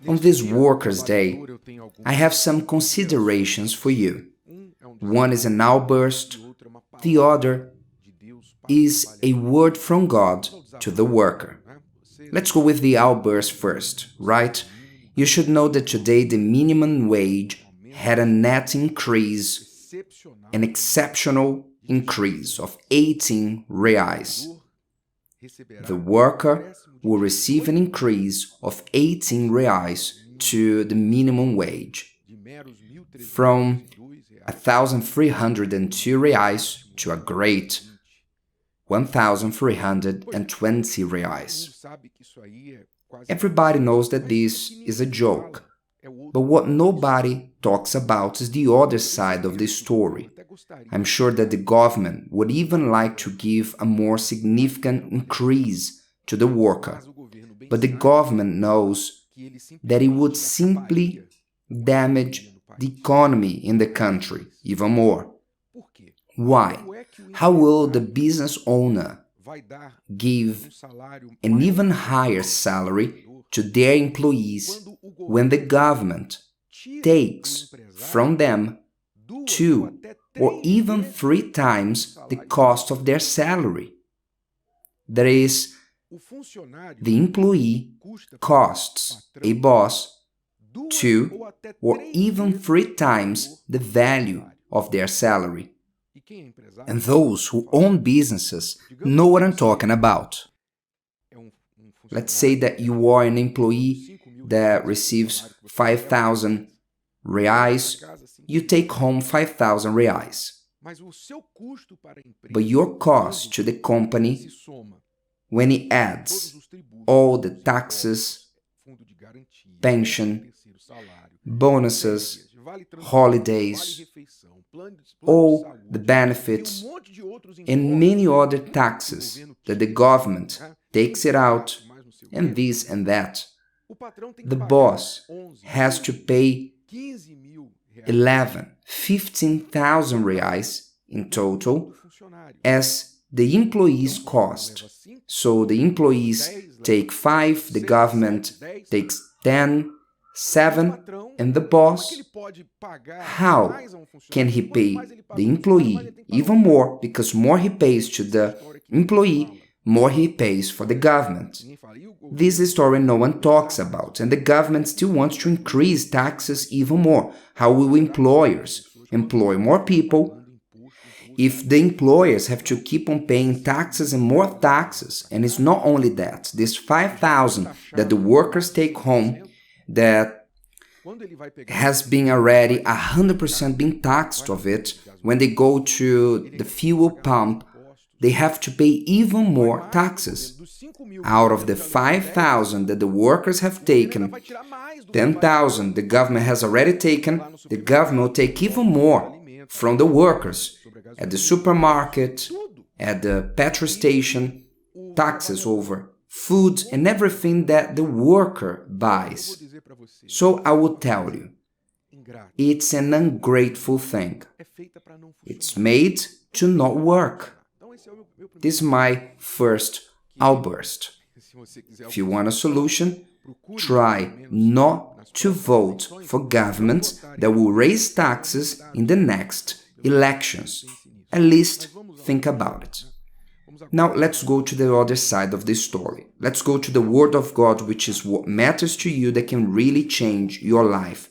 On this Workers' Day, I have some considerations for you. One is an outburst, the other is a word from God to the worker. Let's go with the outburst first, right? You should know that today the minimum wage had a net increase, an exceptional increase of 18 reais. The worker will receive an increase of 18 reais to the minimum wage, from 1,302 reais to a great 1,320 reais. Everybody knows that this is a joke, but what nobody talks about is the other side of the story. I'm sure that the government would even like to give a more significant increase to the worker, but the government knows that it would simply damage the economy in the country even more. Why? How will the business owner give an even higher salary to their employees when the government takes from them 2 or even 3 times the cost of their salary? That is, the employee costs a boss 2 or even 3 times the value of their salary. And those who own businesses know what I'm talking about. Let's say that you are an employee that receives 5,000 reais, you take home 5,000 reais. But your cost to the company, when it adds all the taxes, pension, bonuses, holidays, all the benefits, and many other taxes that the government takes it out, and this and that, the boss has to pay 15,000 reais in total as the employee's cost. So the employees take 5, the government takes 10, 7, and the boss, how can he pay the employee even more? Because more he pays to the employee, more he pays for the government. This is a story no one talks about, and the government still wants to increase taxes even more. How will employers employ more people if the employers have to keep on paying taxes and more taxes? And it's not only that, this 5,000 that the workers take home, that has been already 100% being taxed of it, when they go to the fuel pump, they have to pay even more taxes. Out of the 5,000 that the workers have taken, 10,000 the government has already taken, the government will take even more from the workers at the supermarket, at the petrol station, taxes over food and everything that the worker buys. So I will tell you, it's an ungrateful thing. It's made to not work. This is my first outburst. If you want a solution, try not to vote for governments that will raise taxes in the next elections. At least think about it. Now let's go to the other side of this story. Let's go to the Word of God, which is what matters to you, that can really change your life,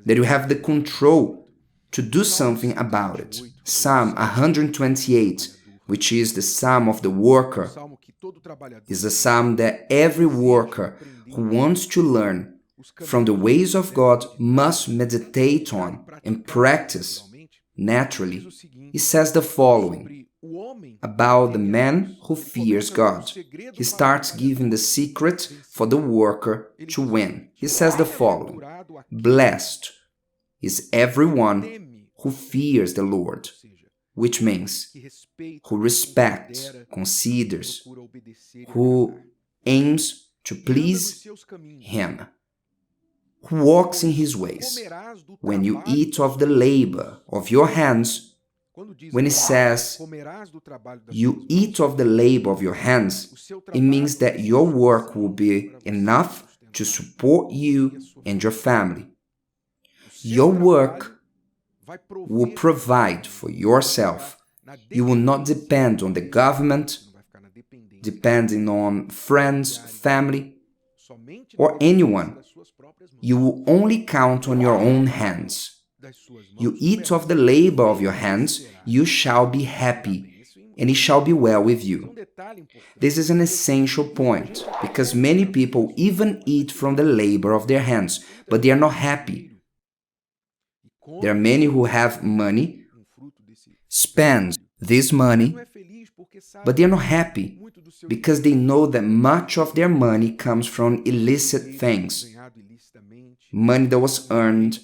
that you have the control to do something about it. Psalm 128, which is the Psalm of the worker, is a psalm that every worker who wants to learn from the ways of God must meditate on and practice naturally. It says the following about the man who fears God. He starts giving the secret for the worker to win. He says the following: blessed is everyone who fears the Lord, which means who respects, considers, who aims to please Him, who walks in His ways. When you eat of the labor of your hands, when it says you eat of the labor of your hands, it means that your work will be enough to support you and your family. Your work will provide for yourself. You will not depend on the government, depending on friends, family, or anyone. You will only count on your own hands. You eat of the labor of your hands, you shall be happy, and it shall be well with you. This is an essential point, because many people even eat from the labor of their hands, but they are not happy. There are many who have money, spend this money, but they are not happy, because they know that much of their money comes from illicit things, money that was earned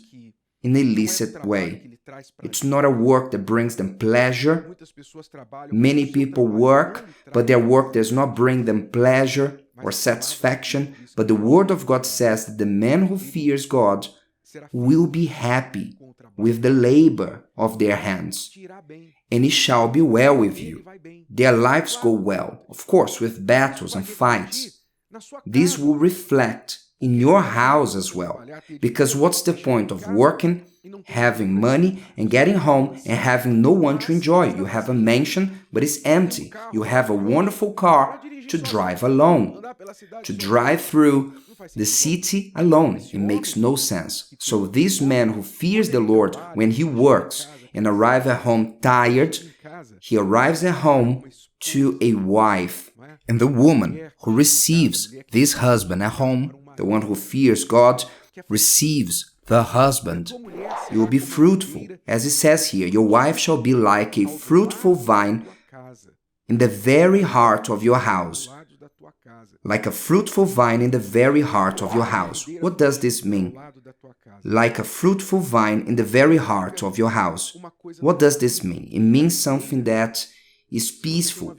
in an illicit way. It's not a work that brings them pleasure. Many people work, but their work does not bring them pleasure or satisfaction. But the Word of God says that the man who fears God will be happy with the labor of their hands, and it shall be well with you. Their lives go well, of course, with battles and fights. This will reflect in your house as well, because what's the point of working, having money, and getting home and having no one to enjoy? You have a mansion, but it's empty. You have a wonderful car to drive alone, to drive through the city alone. It makes no sense. So this man who fears the Lord, when he works and arrives at home tired, he arrives at home to a wife. And the woman who receives this husband at home, the one who fears God, receives the husband. You will be fruitful. As it says here, your wife shall be like a fruitful vine in the very heart of your house. Like a fruitful vine in the very heart of your house. What does this mean? Like a fruitful vine in the very heart of your house. What does this mean? It means something that is peaceful,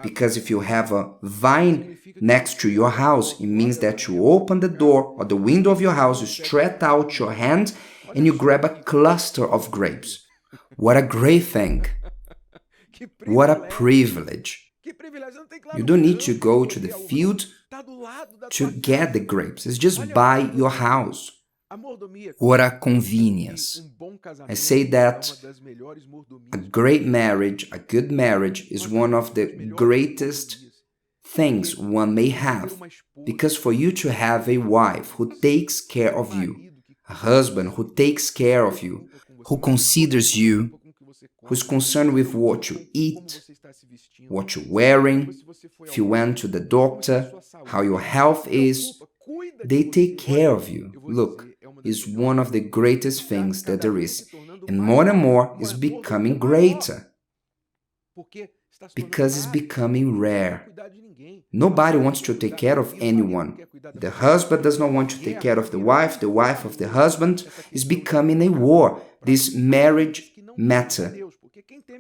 because if you have a vine next to your house, it means that you open the door or the window of your house, you stretch out your hand and you grab a cluster of grapes. What a great thing! What a privilege! You don't need to go to the field to get the grapes. It's just by your house. What a convenience. I say that a great marriage, a good marriage, is one of the greatest things one may have. Because for you to have a wife who takes care of you, a husband who takes care of you, who considers you, who's concerned with what you eat, what you're wearing, if you went to the doctor, how your health is, they take care of you. Look, is one of the greatest things that there is. And more is becoming greater. Because it's becoming rare. Nobody wants to take care of anyone. The husband does not want to take care of the wife of the husband. Is becoming a war, this marriage matter.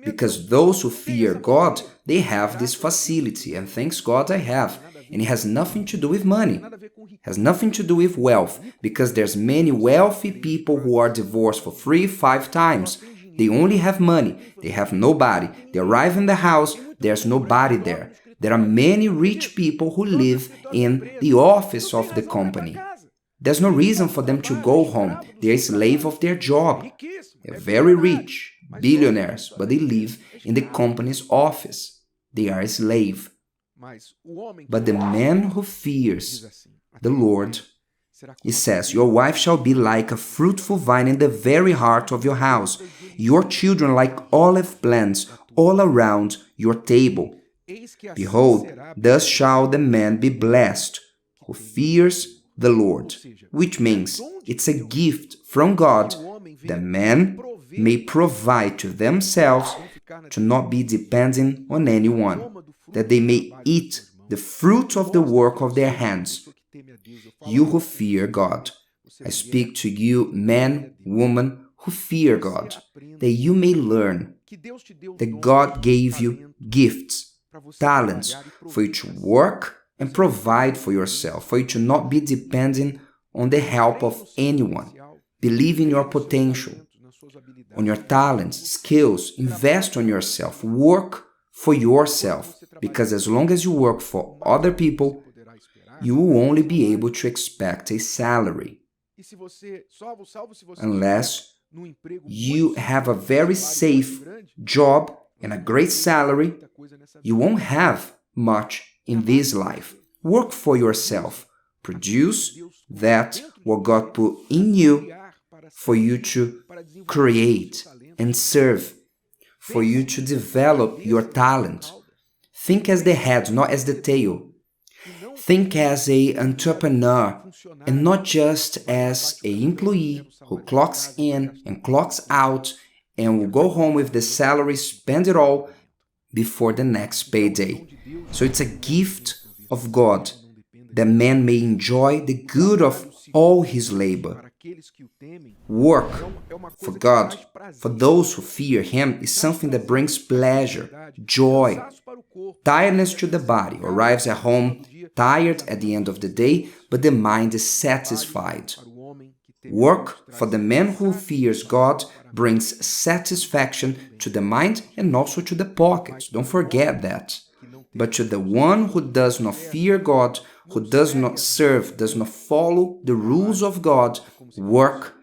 Because those who fear God, they have this facility, and thanks God I have. And it has nothing to do with money. It has nothing to do with wealth, because there's many wealthy people who are divorced for 3, 5 times. They only have money. They have nobody. They arrive in the house, there's nobody there. There are many rich people who live in the office of the company. There's no reason for them to go home. They're a slave of their job. They're very rich, billionaires, but they live in the company's office. They are a slave. But the man who fears the Lord, it says, your wife shall be like a fruitful vine in the very heart of your house, your children like olive plants all around your table. Behold, thus shall the man be blessed who fears the Lord, which means it's a gift from God that men may provide to themselves, to not be dependent on anyone, that they may eat the fruit of the work of their hands. You who fear God, I speak to you, man, woman, who fear God, that you may learn that God gave you gifts, talents, for you to work and provide for yourself, for you to not be dependent on the help of anyone. Believe in your potential, on your talents, skills, invest on yourself, work for yourself, because as long as you work for other people, you will only be able to expect a salary. Unless you have a very safe job and a great salary, you won't have much in this life. Work for yourself. Produce that what God put in you for you to create and serve, for you to develop your talent. Think as the head, not as the tail. Think as an entrepreneur and not just as an employee who clocks in and clocks out and will go home with the salary, spend it all before the next payday. So it's a gift of God that man may enjoy the good of all his labor. Work for God, for those who fear Him, is something that brings pleasure, joy. Tiredness to the body arrives at home tired at the end of the day, but the mind is satisfied. Work for the man who fears God brings satisfaction to the mind and also to the pockets. Don't forget that. But to the one who does not fear God, who does not serve, does not follow the rules of God, work,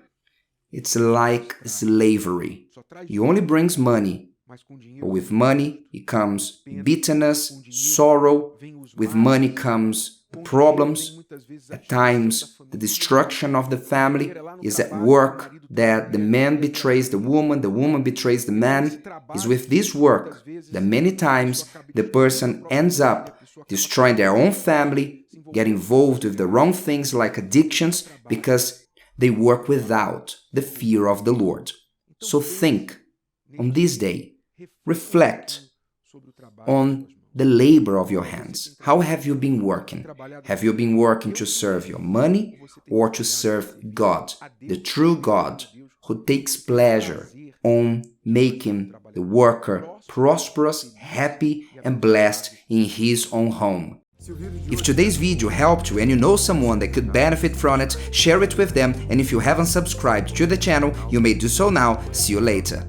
it's like slavery. It only brings money. But with money, it comes bitterness, sorrow. With money comes problems. At times, the destruction of the family is at work, that the man betrays the woman betrays the man. Is with this work that many times the person ends up destroying their own family, get involved with the wrong things like addictions, because they work without the fear of the Lord. So think on this day. Reflect on the labor of your hands. How have you been working? Have you been working to serve your money or to serve God, the true God, who takes pleasure on making the worker prosperous, happy, and blessed in his own home? If today's video helped you and you know someone that could benefit from it, share it with them, and if you haven't subscribed to the channel, you may do so now. See you later.